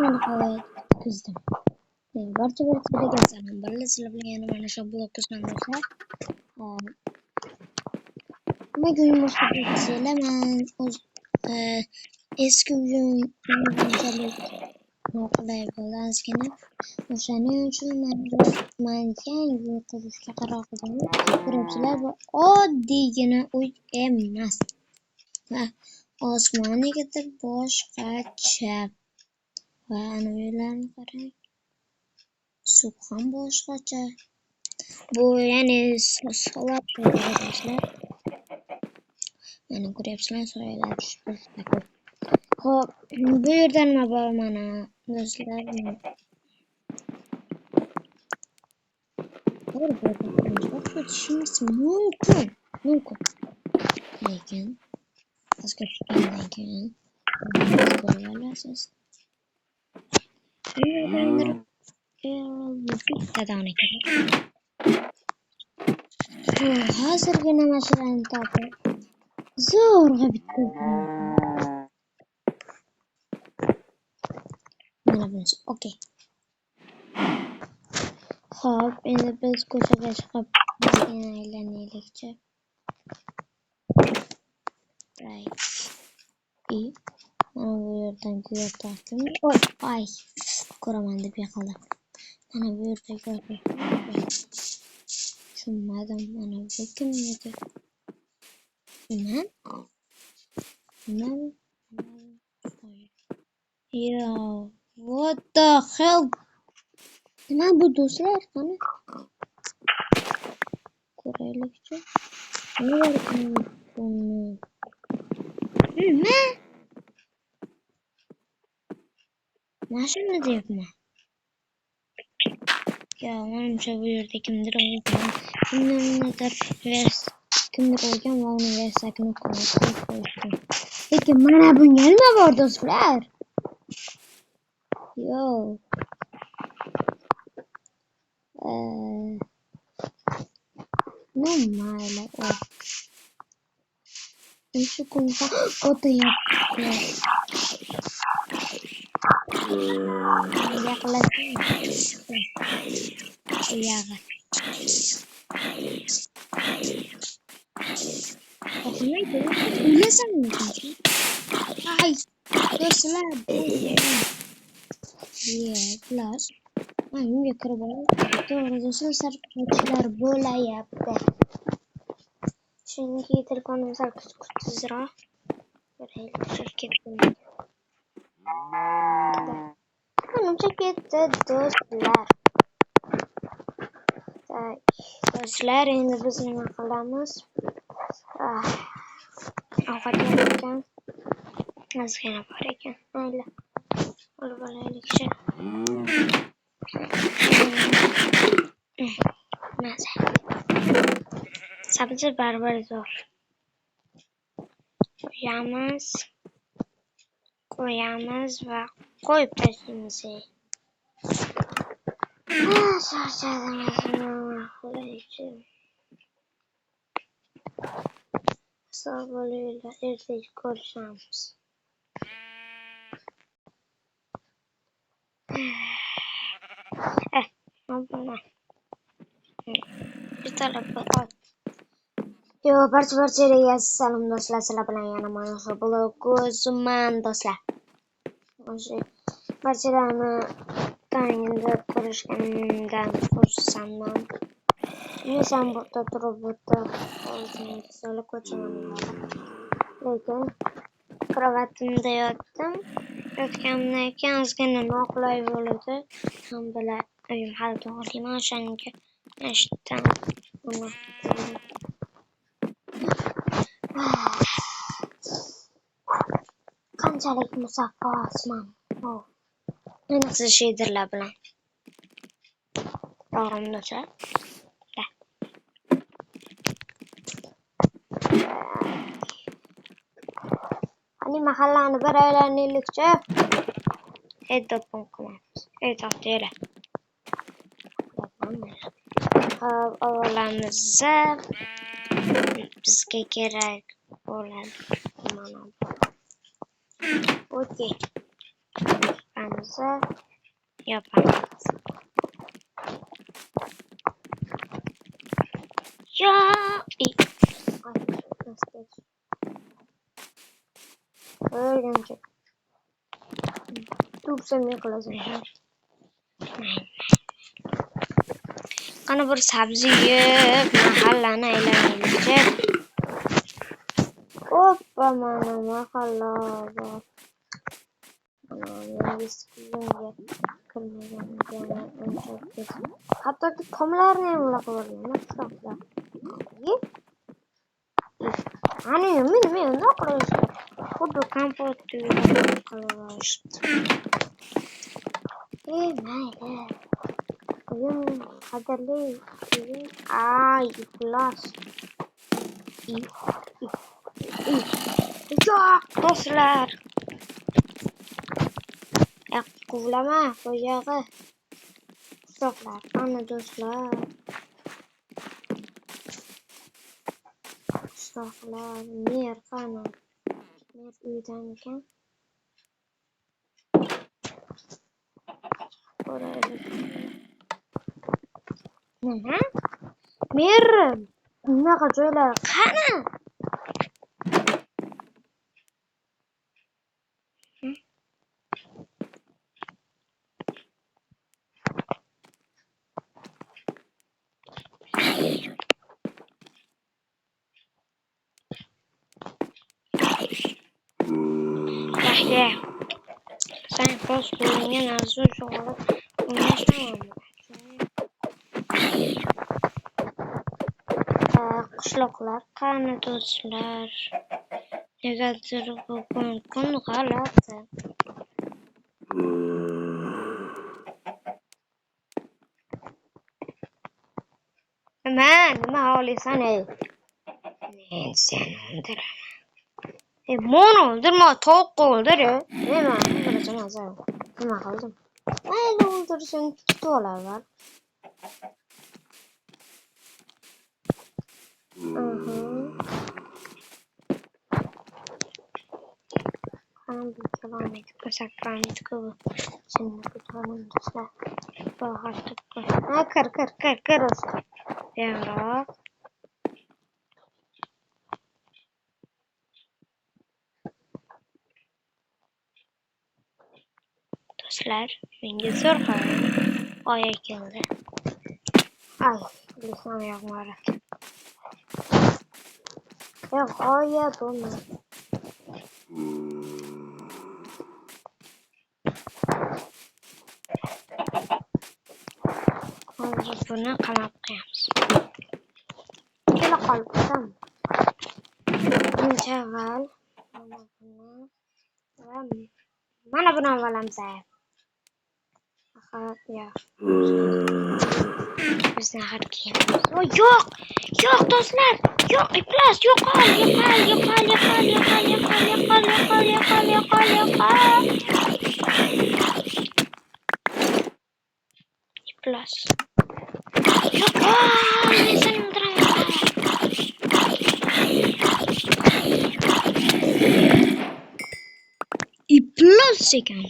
Men nihoyat kuzdim. Barcha kelsanlar. Balla sizlar bilan yana mana shu blog kursdan boshlab. Nimaga uyim boshqa desanglar, men o'z eski uyim unchalik noqulay bo'ldi ozgina. O'shaning uchun men yangi uy qurishga qaror qildim. Ko'ryapsizlar, bu oddiygina uy emas. Va osmon negadir boshqacha. Va ana uylarni qarang. Suv ham boshqacha. Bu ya'ni solar ko'ryapsizlar. Mana ko'ryapsizlar, soyalar tushib. Xo'p, bu yerda nima bor mana do'stlar? O'tishimiz mumkin. Lekin bizga tushgandan keyin ko'rib olasiz. Hozirgina mashinani topib zo'rg'a bitkazdim. Mana bunisi, okey. Xo'p, endi biz ko'chaga chiqib aylanaylikchi. Right. Mana bu yerdan kuya tortdim. Ay, ko'raman deb yiqildim. Mana bu yerda tushunmadim. Mana bu kimniki? Nima? Yo, what the hell? Nima bu do'stlar? Qani? Ko'raylikchi. Nima? Mashina deyapman. Ya, menimcha bu yerda kimdir o'lgan. Kimdir o'lgan va uni versakni qo'yishgan. Lekin mana bunga nima bor do'stlar? Yo. Mayli. Shu kunga o'tayapti. Ay, do'stlar. Plus. Uyga kirib olib, to'g'ri do'stlar, sarflashlar bo'layapti. Chunki telefonim sal kuchsizroq. Menimcha ketdi do'stlar. Do'stlar, endi biz nima qilamiz? Ovqat yegan ozgina bor ekan. Mayli. Olib olaylikchi. Maza. Sabzi barbar zo'r. Qo'yamiz va qo'yib tashlaymiz. Sog' bo'linglar, ertaga ko'rishamiz. Yo, barchaga salom do'stlar, sizlar bilan yana mana shu blog ko'rishman do'stlar. Barchalarni tayinda ko'rishganimdan xursandman. Men burada turib o'zimni ko'chaman. Lekin kravatimda yotdim. Yotganimdan keyin ozgina noqulay bo'ldi. Ham bilan uyim hali to'g'rilayman, o'shanga eshitdim. Qanchalik musaffo osmon. Ayniqsa sheyderlar bilan. To'g'rimi? Hani mahallani bir aylanaylikchi. Do'pon qilamiz. To'xtaylar. Avvalamizda bizga kerak bo'ladi. Mana bu. Okey. olmasa yapamaz. Ya ay, nasıl geç? Öğrenecek. Dur sen yakalasın. Ana bir sabzi yiyip mahallani aylanaylik. Hoppa mana mahalla bor. Ana eskiyonga kirmaganiga ancha ketdi. Hattoki tomlarni ham uloqib yuborgan. Qishloqlar. Ani nima unda qilishdi? Xuddi kompot qilishdi. Mayli. Oyim qadrli oyim. Ay, iflos. Yo'q, do'stlar. Quvlama qo'yog'i. Do'stlar, ana do'stlar. Do'stlar, mer qani. Mer uydan ekan. Nima? Mer bunaqa joylar qani? Yaxshi. Sen qo'z qo'lingga narsa olib o'ynashmayapman. Qishloqlar qani do'stlar? Negadir bugun kun g'alati. Nima xohlaysan ey? Men seni o'ldiraman. Meni o'ldirma, tovuqqa o'ldir. Nima o'ldirasan? Nima qildim? Mayli o'ldirsang tutib olaman. Kır. Yanroq. Do'stlar, menga zo'r qarang. Oya keldi. Ay, lisam yo'qmadi. Yo'q, oya bo'lmadi. Hozir buni qamab qo'yamiz. Kela qolibdim. Buncha avval mana buni olamiz. Ya. Bizni har kiyamiz. Yo'q do'stlar. Yo'q, iflos, yo'qol. Iflos. Yo'qol, men seni o'ldiraman. Iflos ekan.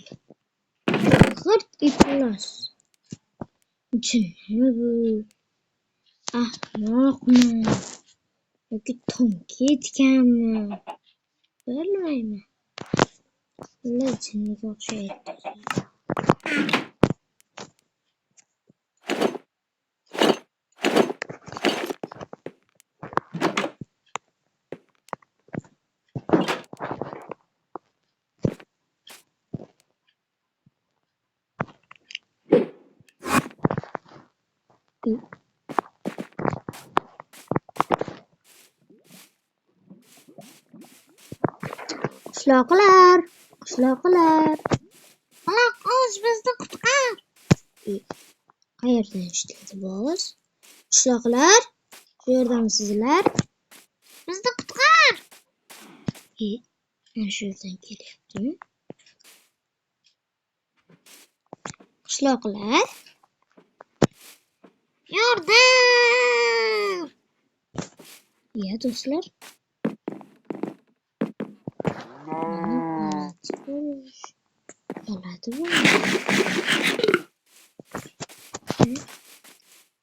G'irt iflos. Nima bu? Ahmoqmi? Yoki tomga yetganmi? Bilmayman. Ular jinniga o'xshaydi. Qishloqlar. Quloq o'z bizni qutqar. Qayerdan eshitdi boz? Qishloqlar, shu yerdamisizlar? Bizni qutqar. Mana shu yerdan kelyaptimi? Qishloqlar, yordam! Ya do'stlar. Bo'ladimi?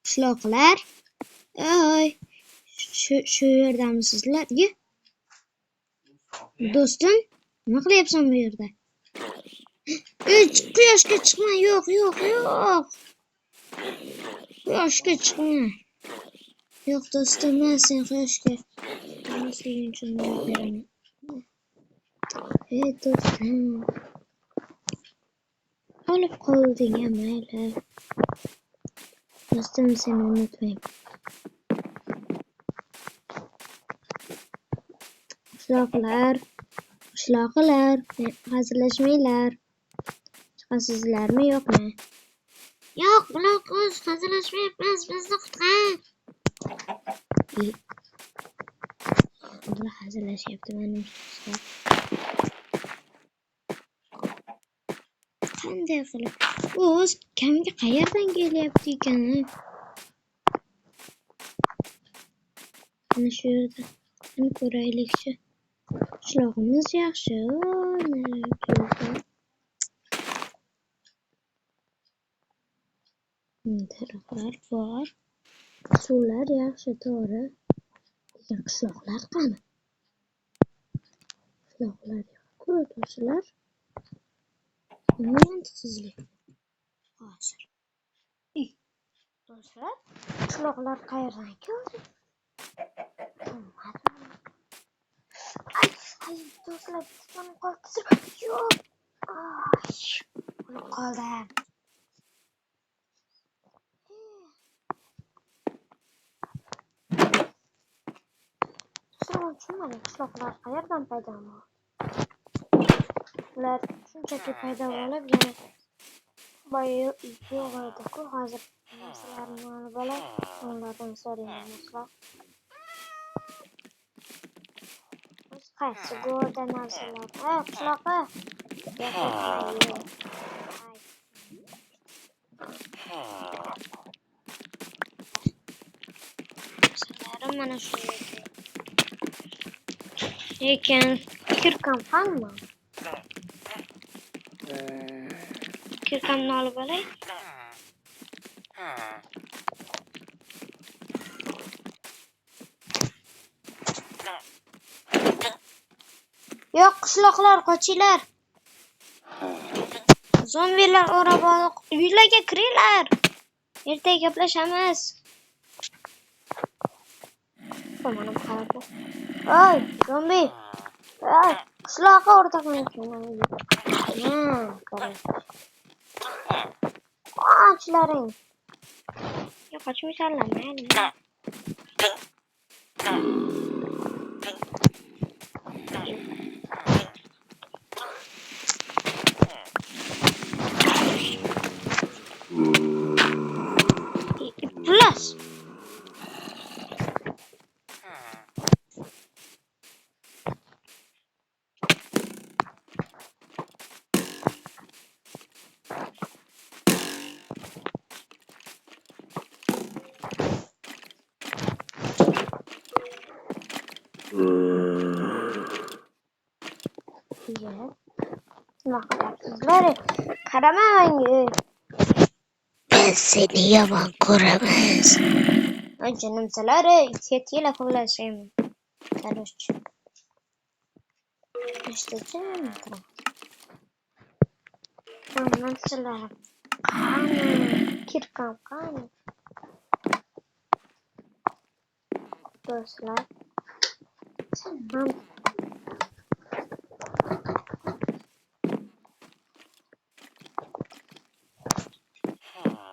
Qishloqlar. Oy, shu yerdamisizlar? Do'stim, nima qilyapsan bu yerda? Quyoshga chiqma, yo'q. Quyoshga chiqma. Yo'q do'stim, men sen quyoshga chiqmasliging uchun beraman. Do'stim. Olib qolding, mayli. Do'stim, seni unutmayman. Qishloqlar, hazillashmanglar. Chiqasizlarmi, yo'qmi? Yo'q, buloq o'z hazillashmayapmiz, bizni qutqar. Ular hazillashyapti menimcha. Qanday qilib? O'z kamga qayerdan kelyapti ekan? Mana shu yerda. Qani ko'raylikchi. Qishlog'imiz yaxshi. Daraxtlar bor. Suvlar yaxshi, to'g'ri. Lekin qishloqlar qani? Qishloqlar yo'q-ku, do'stlar. Mantiqsizlik. Hozir. Do'stlar, qishloqlar qayerdan keldi? Ay, do'stlar, bizni qoldirsa. Yo'q. Ay, qoldim. Tushunmadim, qishloqlar qayerdan paydo bo'ldi? Ular shunchaki paydo bo'lib, yana boya yo'q edi-ku, hozir narsalarni olib olay, ulardan so'rayman do'stlar. Qaysi go'rda narsalar? Qishloqqa. Narsalarim mana shu yerda. Lekin kirkam qanmi? Kirkamni olib olay. Yo'q, qishloqlar, qochinglar. Zombilar o'rab olib, uylarga kiringlar. Ertaga gaplashamiz. Mana bu qarab. Oy, zombi. Oy, qishloqqa o'rtoqman. Qochlaring. Yo'q, qochmaysanlar, mayli. Plus. Sizlar qarama menga. Ben seni yomon ko'raman. Canım salari, ketiyle kovlashayım. Talosh. İşte canım. Canım salari. Qani, kirkam qani. Do'stlar. Tamam.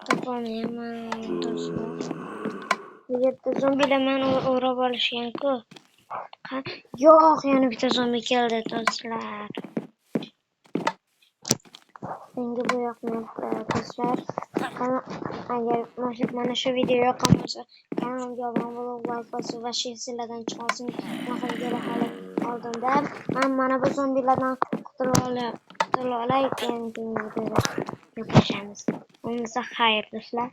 Topolmayman do'stlar. Bu yerda zombilar meni o'rab olishgan-ku. Yo'q, yana bitta zombi keldi do'stlar. Menga bu yoqmayapti do'stlar. Agar mana shu video yoqqan bo'lsa, kanalimga obuna bo'lib, like bosing va shehsizlardan chiqasin. Bunaqa videolar hali oldinda. Men mana bu zombilardan qutulib olay, keyin gaplashamiz. Unisi xayr do'stlar.